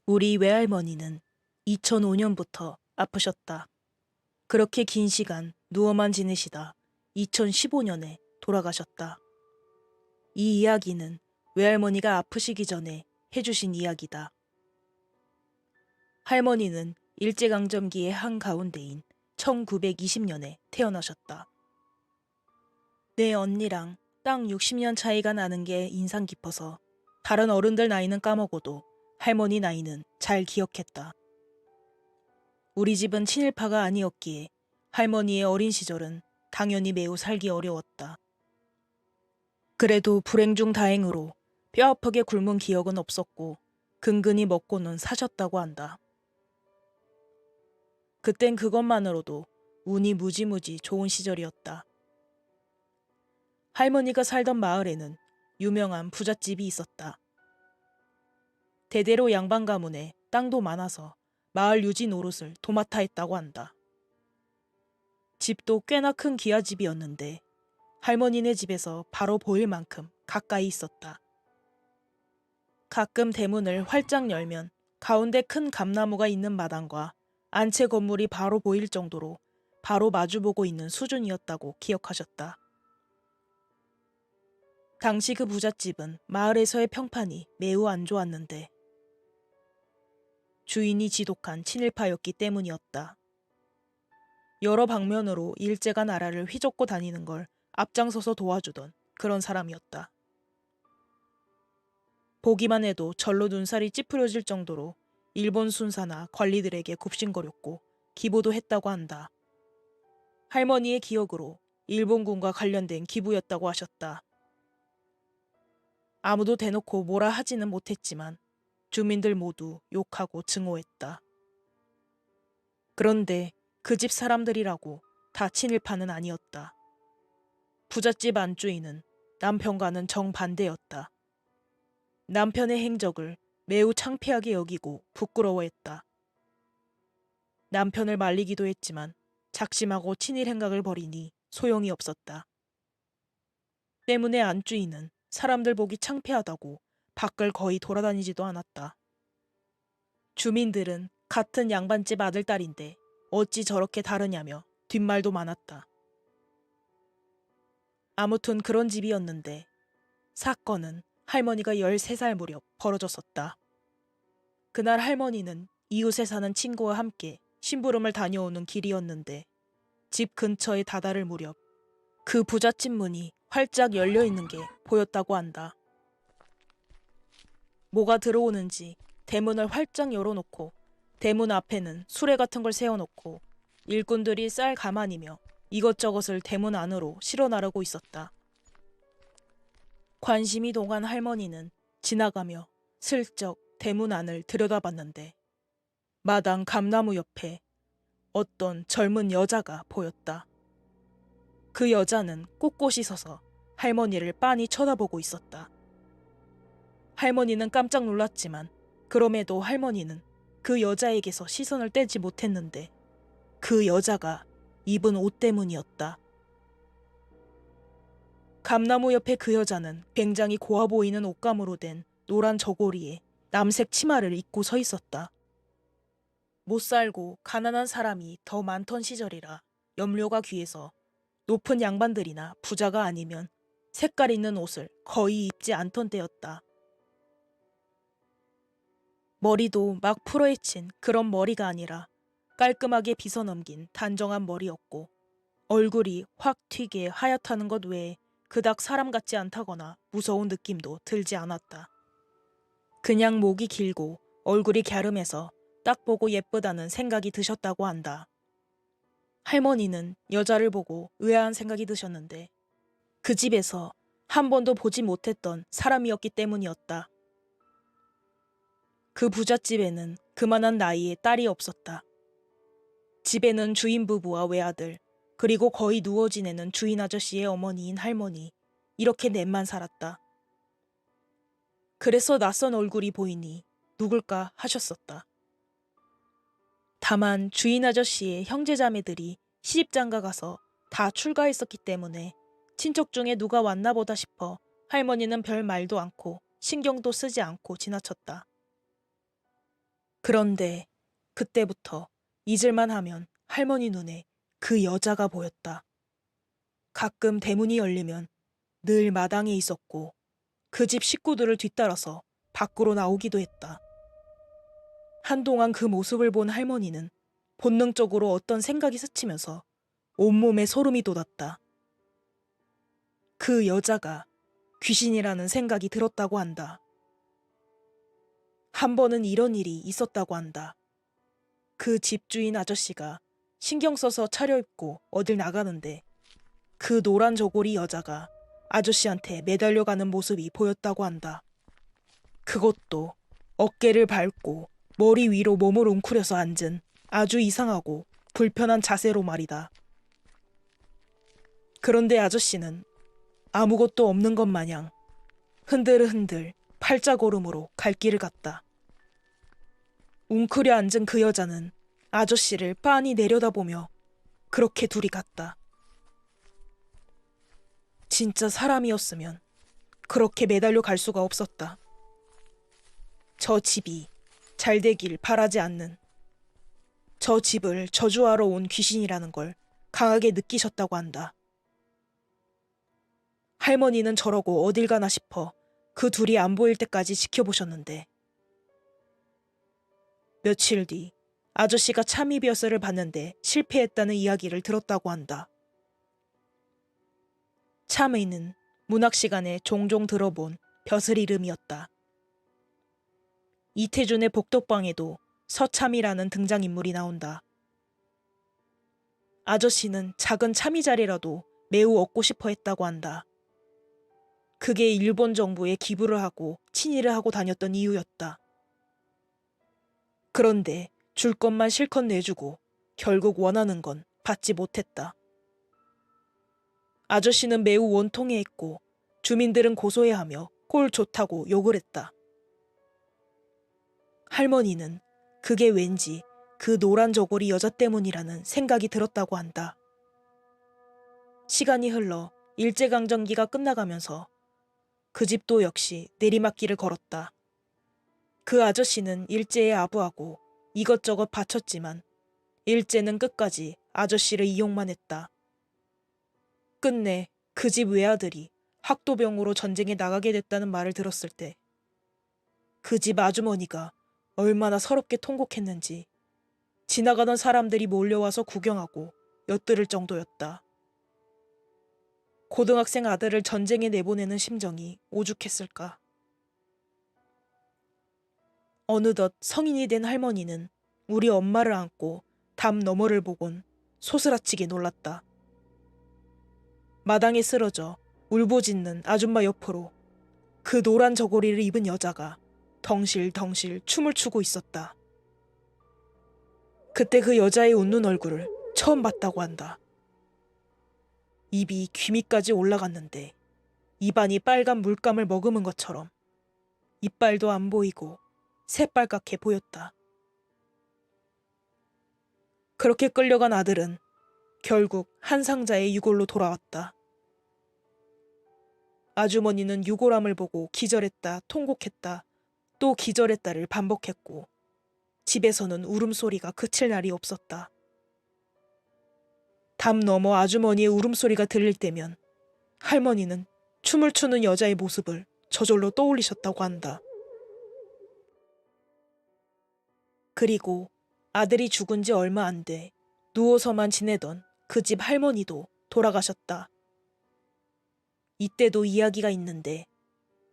우리 외할머니는 2005년부터 아프셨다. 그렇게 긴 시간 누워만 지내시다 2015년에 돌아가셨다. 이 이야기는 외할머니가 아프시기 전에 해주신 이야기다. 할머니는 일제강점기의 한가운데인 1920년에 태어나셨다. 내 언니랑 딱 60년 차이가 나는 게 인상 깊어서 다른 어른들 나이는 까먹어도 할머니 나이는 잘 기억했다. 우리 집은 친일파가 아니었기에 할머니의 어린 시절은 당연히 매우 살기 어려웠다. 그래도 불행 중 다행으로 뼈아프게 굶은 기억은 없었고 근근히 먹고는 사셨다고 한다. 그땐 그것만으로도 운이 무지무지 좋은 시절이었다. 할머니가 살던 마을에는 유명한 부잣집이 있었다. 대대로 양반 가문에 땅도 많아서 마을 유지 노릇을 도맡아 했다고 한다. 집도 꽤나 큰 기와집이었는데 할머니네 집에서 바로 보일 만큼 가까이 있었다. 가끔 대문을 활짝 열면 가운데 큰 감나무가 있는 마당과 안채 건물이 바로 보일 정도로 바로 마주보고 있는 수준이었다고 기억하셨다. 당시 그 부잣집은 마을에서의 평판이 매우 안 좋았는데 주인이 지독한 친일파였기 때문이었다. 여러 방면으로 일제가 나라를 휘젓고 다니는 걸 앞장서서 도와주던 그런 사람이었다. 보기만 해도 절로 눈살이 찌푸려질 정도로 일본 순사나 관리들에게 굽신거렸고 기부도 했다고 한다. 할머니의 기억으로 일본군과 관련된 기부였다고 하셨다. 아무도 대놓고 뭐라 하지는 못했지만 주민들 모두 욕하고 증오했다. 그런데 그 집 사람들이라고 다 친일파는 아니었다. 부잣집 안주인은 남편과는 정반대였다. 남편의 행적을 매우 창피하게 여기고 부끄러워했다. 남편을 말리기도 했지만 작심하고 친일 행각을 벌이니 소용이 없었다. 때문에 안주인은 사람들 보기 창피하다고 밖을 거의 돌아다니지도 않았다. 주민들은 같은 양반집 아들딸인데 어찌 저렇게 다르냐며 뒷말도 많았다. 아무튼 그런 집이었는데 사건은 할머니가 13살 무렵 벌어졌었다. 그날 할머니는 이웃에 사는 친구와 함께 심부름을 다녀오는 길이었는데 집 근처에 다다를 무렵 그 부잣집 문이 활짝 열려있는 게 보였다고 한다. 뭐가 들어오는지 대문을 활짝 열어놓고 대문 앞에는 수레 같은 걸 세워놓고 일꾼들이 쌀 가마니며 이것저것을 대문 안으로 실어 나르고 있었다. 관심이 동한 할머니는 지나가며 슬쩍 대문 안을 들여다봤는데 마당 감나무 옆에 어떤 젊은 여자가 보였다. 그 여자는 꼿꼿이 서서 할머니를 빤히 쳐다보고 있었다. 할머니는 깜짝 놀랐지만 그럼에도 할머니는 그 여자에게서 시선을 떼지 못했는데 그 여자가 입은 옷 때문이었다. 감나무 옆에 그 여자는 굉장히 고와 보이는 옷감으로 된 노란 저고리에 남색 치마를 입고 서 있었다. 못 살고 가난한 사람이 더 많던 시절이라 염료가 귀해서 높은 양반들이나 부자가 아니면 색깔 있는 옷을 거의 입지 않던 때였다. 머리도 막 풀어헤친 그런 머리가 아니라 깔끔하게 빗어넘긴 단정한 머리였고 얼굴이 확 튀게 하얗다는 것 외에 그닥 사람 같지 않다거나 무서운 느낌도 들지 않았다. 그냥 목이 길고 얼굴이 갸름해서 딱 보고 예쁘다는 생각이 드셨다고 한다. 할머니는 여자를 보고 의아한 생각이 드셨는데 그 집에서 한 번도 보지 못했던 사람이었기 때문이었다. 그 부잣집에는 그만한 나이에 딸이 없었다. 집에는 주인 부부와 외아들, 그리고 거의 누워 지내는 주인 아저씨의 어머니인 할머니, 이렇게 넷만 살았다. 그래서 낯선 얼굴이 보이니 누굴까 하셨었다. 다만 주인 아저씨의 형제자매들이 시집장가 가서 다 출가했었기 때문에 친척 중에 누가 왔나 보다 싶어 할머니는 별 말도 않고 신경도 쓰지 않고 지나쳤다. 그런데 그때부터 잊을만 하면 할머니 눈에 그 여자가 보였다. 가끔 대문이 열리면 늘 마당에 있었고 그 집 식구들을 뒤따라서 밖으로 나오기도 했다. 한동안 그 모습을 본 할머니는 본능적으로 어떤 생각이 스치면서 온몸에 소름이 돋았다. 그 여자가 귀신이라는 생각이 들었다고 한다. 한 번은 이런 일이 있었다고 한다. 그 집주인 아저씨가 신경 써서 차려입고 어딜 나가는데 그 노란 저고리 여자가 아저씨한테 매달려가는 모습이 보였다고 한다. 그것도 어깨를 밟고 머리 위로 몸을 웅크려서 앉은 아주 이상하고 불편한 자세로 말이다. 그런데 아저씨는 아무것도 없는 것 마냥 흔들흔들 팔자걸음으로 갈 길을 갔다. 웅크려 앉은 그 여자는 아저씨를 빤히 내려다보며 그렇게 둘이 갔다. 진짜 사람이었으면 그렇게 매달려 갈 수가 없었다. 저 집이 잘 되길 바라지 않는, 저 집을 저주하러 온 귀신이라는 걸 강하게 느끼셨다고 한다. 할머니는 저러고 어딜 가나 싶어 그 둘이 안 보일 때까지 지켜보셨는데 며칠 뒤 아저씨가 참이벼슬을 봤는데 실패했다는 이야기를 들었다고 한다. 참의는 문학 시간에 종종 들어본 벼슬 이름이었다. 이태준의 복덕방에도 서참이라는 등장인물이 나온다. 아저씨는 작은 참이 자리라도 매우 얻고 싶어 했다고 한다. 그게 일본 정부에 기부를 하고 친일을 하고 다녔던 이유였다. 그런데 줄 것만 실컷 내주고 결국 원하는 건 받지 못했다. 아저씨는 매우 원통해했고 주민들은 고소해하며 꼴 좋다고 욕을 했다. 할머니는 그게 왠지 그 노란 저고리 여자 때문이라는 생각이 들었다고 한다. 시간이 흘러 일제강점기가 끝나가면서 그 집도 역시 내리막길을 걸었다. 그 아저씨는 일제에 아부하고 이것저것 바쳤지만 일제는 끝까지 아저씨를 이용만 했다. 끝내 그 집 외아들이 학도병으로 전쟁에 나가게 됐다는 말을 들었을 때 그 집 아주머니가 얼마나 서럽게 통곡했는지 지나가던 사람들이 몰려와서 구경하고 엿들을 정도였다. 고등학생 아들을 전쟁에 내보내는 심정이 오죽했을까. 어느덧 성인이 된 할머니는 우리 엄마를 안고 담 너머를 보곤 소스라치게 놀랐다. 마당에 쓰러져 울부짖는 아줌마 옆으로 그 노란 저고리를 입은 여자가 덩실덩실 춤을 추고 있었다. 그때 그 여자의 웃는 얼굴을 처음 봤다고 한다. 입이 귀 밑까지 올라갔는데 입안이 빨간 물감을 머금은 것처럼 이빨도 안 보이고 새빨갛게 보였다. 그렇게 끌려간 아들은 결국 한 상자의 유골로 돌아왔다. 아주머니는 유골함을 보고 기절했다, 통곡했다, 또 기절했다를 반복했고 집에서는 울음소리가 그칠 날이 없었다. 담 너머 아주머니의 울음소리가 들릴 때면 할머니는 춤을 추는 여자의 모습을 저절로 떠올리셨다고 한다. 그리고 아들이 죽은 지 얼마 안 돼 누워서만 지내던 그 집 할머니도 돌아가셨다. 이때도 이야기가 있는데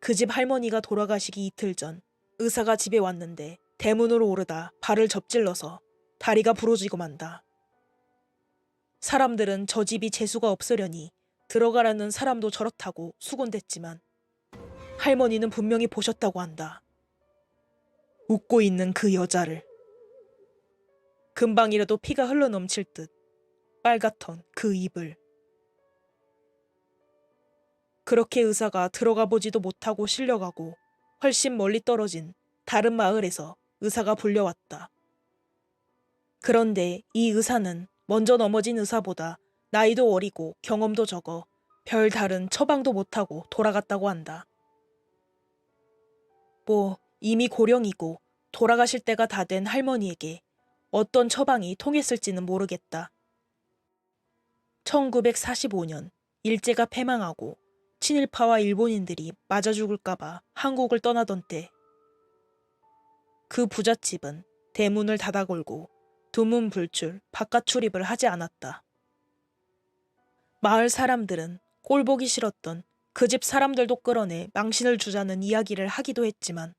그 집 할머니가 돌아가시기 이틀 전 의사가 집에 왔는데 대문으로 오르다 발을 접질러서 다리가 부러지고 만다. 사람들은 저 집이 재수가 없으려니 들어가라는 사람도 저렇다고 수군댔지만 할머니는 분명히 보셨다고 한다. 웃고 있는 그 여자를. 금방이라도 피가 흘러넘칠 듯 빨갛던 그 입을. 그렇게 의사가 들어가 보지도 못하고 실려가고 훨씬 멀리 떨어진 다른 마을에서 의사가 불려왔다. 그런데 이 의사는 먼저 넘어진 의사보다 나이도 어리고 경험도 적어 별 다른 처방도 못하고 돌아갔다고 한다. 뭐 이미 고령이고 돌아가실 때가 다 된 할머니에게 어떤 처방이 통했을지는 모르겠다. 1945년 일제가 패망하고 친일파와 일본인들이 맞아 죽을까봐 한국을 떠나던 때, 그 부잣집은 대문을 닫아 걸고 두문 불출, 바깥 출입을 하지 않았다. 마을 사람들은 꼴보기 싫었던 그 집 사람들도 끌어내 망신을 주자는 이야기를 하기도 했지만,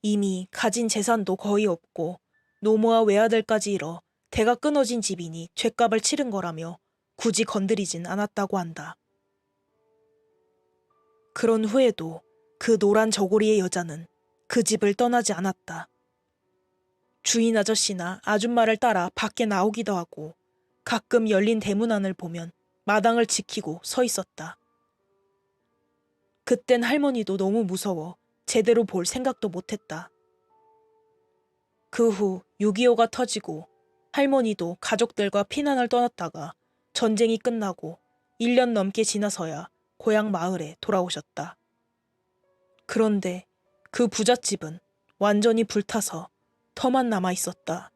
이미 가진 재산도 거의 없고 노모와 외아들까지 잃어 대가 끊어진 집이니 죗값을 치른 거라며 굳이 건드리진 않았다고 한다. 그런 후에도 그 노란 저고리의 여자는 그 집을 떠나지 않았다. 주인 아저씨나 아줌마를 따라 밖에 나오기도 하고 가끔 열린 대문 안을 보면 마당을 지키고 서 있었다. 그땐 할머니도 너무 무서워 제대로 볼 생각도 못했다. 그 후 6.25가 터지고 할머니도 가족들과 피난을 떠났다가 전쟁이 끝나고 1년 넘게 지나서야 고향 마을에 돌아오셨다. 그런데 그 부잣집은 완전히 불타서 터만 남아 있었다.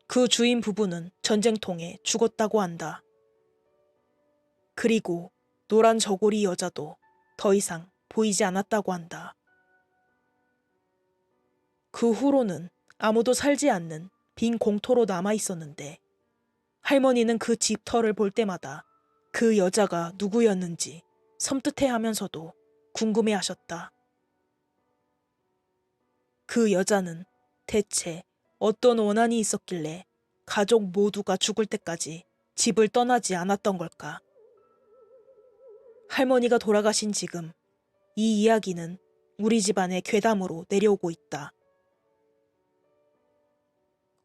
그 주인 부부는 전쟁통에 죽었다고 한다. 그리고 노란 저고리 여자도 더 이상 보이지 않았다고 한다. 그 후로는 아무도 살지 않는 빈 공터로 남아 있었는데, 할머니는 그 집 터를 볼 때마다 그 여자가 누구였는지 섬뜩해하면서도 궁금해하셨다. 그 여자는 대체 어떤 원한이 있었길래 가족 모두가 죽을 때까지 집을 떠나지 않았던 걸까? 할머니가 돌아가신 지금 이 이야기는 우리 집안의 괴담으로 내려오고 있다.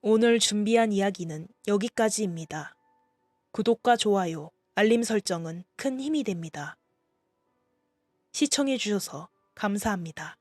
오늘 준비한 이야기는 여기까지입니다. 구독과 좋아요, 알림 설정은 큰 힘이 됩니다. 시청해주셔서 감사합니다.